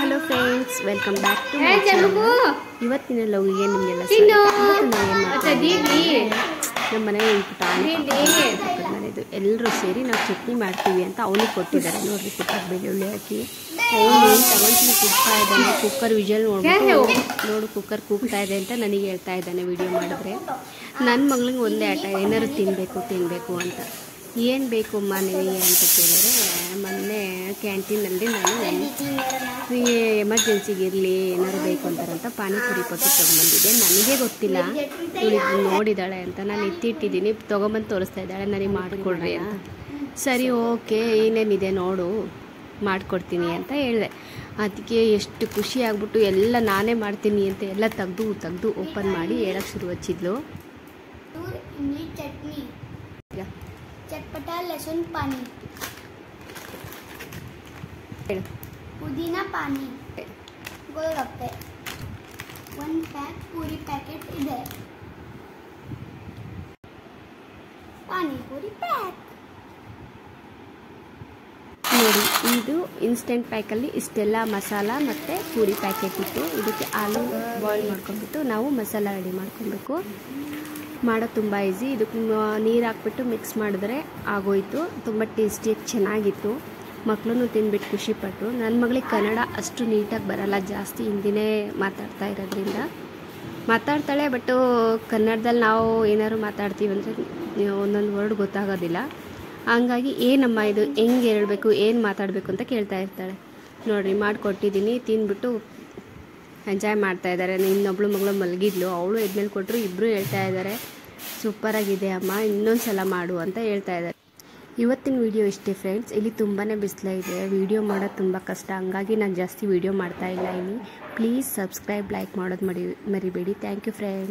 Hello friends, welcome back to my channel. ಇವತ್ತಿನ ಲವ್ಗೆ ನಿಮಗೆಲ್ಲ ನಮ್ಮ ಮನೆಗೆ ಮನೆಯದು ಎಲ್ಲರೂ ಸೇರಿ ನಾವು ಚಟ್ನಿ ಮಾಡ್ತೀವಿ ಅಂತ ಅವನಿಗೆ ಕೊಟ್ಟಿದ್ದಾರೆ. ನೋಡ್ರಿ, ಕುಕ್ಕರ್ ಬೆಳ್ಳುಳ್ಳಿ ಹಾಕಿ ಅವನು ತಗೊಂಡು ಕೂಗ್ತಾ ಇದ್ದಾನೆ. ಕುಕ್ಕರ್ ವಿಜಲ್ ನೋಡು ಕುಕ್ಕರ್ ಕೂಗ್ತಾ ಇದೆ ಅಂತ ನನಗೆ ಹೇಳ್ತಾ ಇದ್ದಾನೆ ವಿಡಿಯೋ ಮಾಡಿದ್ರೆ. ನನ್ನ ಮಗಳಿಗೆ ಒಂದೇ ಆಟ, ಏನಾದ್ರು ತಿನ್ನಬೇಕು ಅಂತ. ಏನು ಬೇಕು ಅಮ್ಮ ನಿನಗೆ ಅಂತ ಕೇಳಿದ್ರೆ, ಮೊನ್ನೆ ಕ್ಯಾಂಟೀನಲ್ಲಿ ನಾನು ಎಮರ್ಜೆನ್ಸಿಗೆ ಇರಲಿ ಏನಾದ್ರು ಬೇಕು ಅಂತಾರಂತ ಪಾನಿಪುರಿ ಪಟ್ಟು ತೊಗೊಂಬಂದಿದ್ದೆ. ನನಗೆ ಗೊತ್ತಿಲ್ಲ ಇವಳಿಗೆ ನೋಡಿದ್ದಾಳೆ ಅಂತ. ನಾನು ಎತ್ತಿಟ್ಟಿದ್ದೀನಿ, ತೊಗೊಂಬಂದು ತೋರಿಸ್ತಾ ಇದ್ದಾಳೆ ನನಗೆ ಮಾಡಿಕೊಡ್ರಿ ಅಂತ. ಸರಿ ಓಕೆ, ಏನೇನಿದೆ ನೋಡು ಮಾಡಿಕೊಡ್ತೀನಿ ಅಂತ ಹೇಳಿದೆ. ಅದಕ್ಕೆ ಎಷ್ಟು ಖುಷಿ ಆಗ್ಬಿಟ್ಟು ಎಲ್ಲ ನಾನೇ ಮಾಡ್ತೀನಿ ಅಂತ ಎಲ್ಲ ತೆಗ್ದು ಓಪನ್ ಮಾಡಿ ಹೇಳಕ್ಕೆ ಶುರು ಹಚ್ಚಿದ್ಲು. चटनी, चटपटा लहसुन पानी, पुदीना पानी, गोलगप्पे, 1 पैक पूरी पैकेट इधर, पानी पूरी पैक. ನೋಡಿ, ಇದು ಇನ್ಸ್ಟೆಂಟ್ ಪ್ಯಾಕಲ್ಲಿ ಇಷ್ಟೆಲ್ಲ ಮಸಾಲ ಮತ್ತು ಪೂರಿ ಪ್ಯಾಕೆಟ್ ಇತ್ತು. ಇದಕ್ಕೆ ಆಲೂ ಬಾಯ್ಲ್ ಮಾಡ್ಕೊಂಡ್ಬಿಟ್ಟು ನಾವು ಮಸಾಲ ರೆಡಿ ಮಾಡ್ಕೊಬೇಕು. ಮಾಡೋದು ತುಂಬ ಈಸಿ. ಇದಕ್ಕೆ ನೀರು ಹಾಕ್ಬಿಟ್ಟು ಮಿಕ್ಸ್ ಮಾಡಿದ್ರೆ ಆಗೋಯ್ತು. ತುಂಬ ಟೇಸ್ಟಿಯಾಗಿ ಚೆನ್ನಾಗಿತ್ತು. ಮಕ್ಕಳನ್ನು ತಿಂದ್ಬಿಟ್ಟು ಖುಷಿಪಟ್ಟರು. ನನ್ನ ಮಗಳಿಗೆ ಕನ್ನಡ ಅಷ್ಟು ನೀಟಾಗಿ ಬರಲ್ಲ, ಜಾಸ್ತಿ ಹಿಂದಿನೇ ಮಾತಾಡ್ತಾ ಇರೋದ್ರಿಂದ. ಮಾತಾಡ್ತಾಳೆ, ಬಟ್ಟು ಕನ್ನಡದಲ್ಲಿ ನಾವು ಏನಾದ್ರು ಮಾತಾಡ್ತೀವಿ ಅಂದರೆ ಒಂದೊಂದು ವರ್ಡ್ ಗೊತ್ತಾಗೋದಿಲ್ಲ. ಹಂಗಾಗಿ ಏನಮ್ಮ ಇದು ಹೆಂಗೆ ಹೇಳಬೇಕು, ಏನು ಮಾತಾಡಬೇಕು ಅಂತ ಕೇಳ್ತಾ ಇರ್ತಾಳೆ. ನೋಡಿರಿ, ಮಾಡಿಕೊಟ್ಟಿದ್ದೀನಿ. ತಿಂದ್ಬಿಟ್ಟು ಎಂಜಾಯ್ ಮಾಡ್ತಾ ಇದ್ದಾರೆ. ಇನ್ನೊಬ್ಳು ಮಗಳು ಮಲಗಿದ್ಲು, ಅವಳು ಎದ್ಮೇಲೆ ಕೊಟ್ಟರು. ಇಬ್ಬರು ಹೇಳ್ತಾ ಇದ್ದಾರೆ, ಸೂಪರಾಗಿದೆ ಅಮ್ಮ, ಇನ್ನೊಂದು ಸಲ ಮಾಡು ಅಂತ ಹೇಳ್ತಾ ಇದ್ದಾರೆ. ಇವತ್ತಿನ ವಿಡಿಯೋ ಇಷ್ಟೇ ಫ್ರೆಂಡ್ಸ್. ಇಲ್ಲಿ ತುಂಬಾ ಬಿಸಿಲಿದೆ, ವಿಡಿಯೋ ಮಾಡೋದು ತುಂಬ ಕಷ್ಟ. ಹಂಗಾಗಿ ನಾನು ಜಾಸ್ತಿ ವಿಡಿಯೋ ಮಾಡ್ತಾ ಇಲ್ಲ ಇಲ್ಲಿ. ಪ್ಲೀಸ್ ಸಬ್ಸ್ಕ್ರೈಬ್, ಲೈಕ್ ಮಾಡೋದು ಮರಿಬೇಡಿ. Thank you friends.